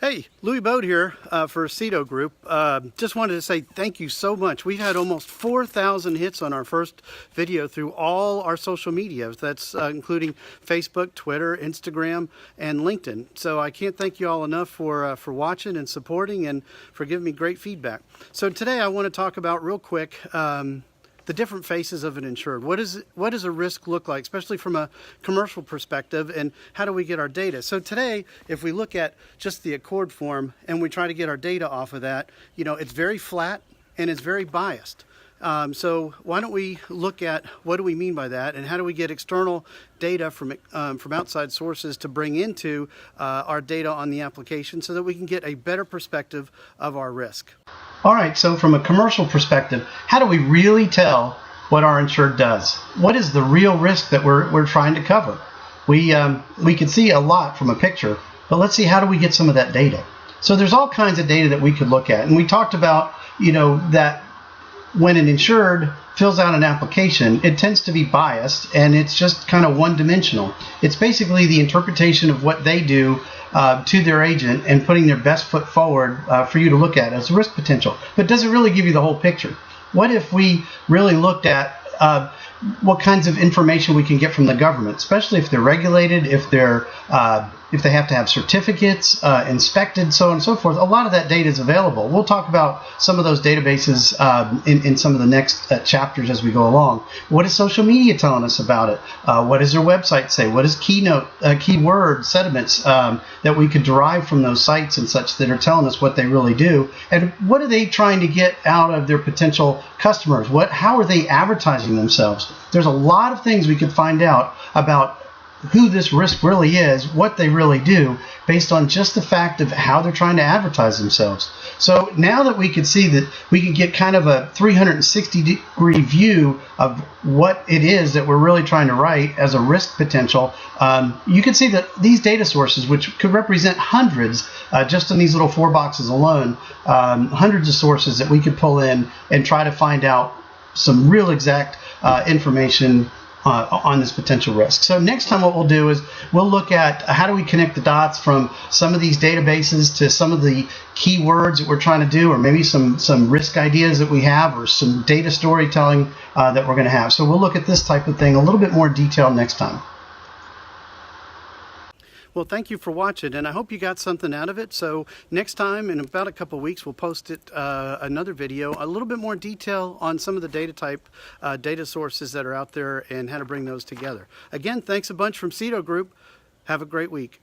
Hey, Louis Bode here for Cedo Group. Just wanted to say thank you so much. We've had almost 4,000 hits on our first video through all our social media. That's including Facebook, Twitter, Instagram, and LinkedIn. So I can't thank you all enough for watching and supporting and for giving me great feedback. So today I want to talk about real quick the different faces of an insured. What does a risk look like, especially from a commercial perspective, and how do we get our data? So today, if we look at just the Accord form and we try to get our data off of that, it's very flat and it's very biased. So why don't we look at what do we mean by that, and how do we get external data from outside sources to bring into our data on the application so that we can get a better perspective of our risk. All right, so from a commercial perspective, how do we really tell what our insured does? What is the real risk that we're trying to cover? We can see a lot from a picture, but let's see, how do we get some of that data? So there's all kinds of data that we could look at, and we talked about that when an insured fills out an application, it tends to be biased and it's just kind of one-dimensional. It's basically the interpretation of what they do to their agent and putting their best foot forward for you to look at as a risk potential. But does it really give you the whole picture? What if we really looked at what kinds of information we can get from the government, especially if they're regulated, if they have to have certificates inspected, so on and so forth? A lot of that data is available. We'll talk about some of those databases in some of the next chapters as we go along. What is social media telling us about it? What does their website say? What is keyword sentiments that we could derive from those sites and such that are telling us what they really do? And what are they trying to get out of their potential customers? How are they advertising themselves? There's a lot of things we could find out about who this risk really is, what they really do, based on just the fact of how they're trying to advertise themselves. So now that we can see that we can get kind of a 360-degree view of what it is that we're really trying to write as a risk potential, you can see that these data sources, which could represent hundreds, just in these little 4 boxes alone, hundreds of sources that we could pull in and try to find out some real exact information on this potential risk. So next time what we'll do is we'll look at how do we connect the dots from some of these databases to some of the keywords that we're trying to do, or maybe some risk ideas that we have, or some data storytelling that we're going to have. So we'll look at this type of thing a little bit more detail next time. Well, thank you for watching, and I hope you got something out of it. So next time, in about a couple of weeks, we'll post another video, a little bit more detail on some of the data sources that are out there and how to bring those together. Again, thanks a bunch from Cedo Group. Have a great week.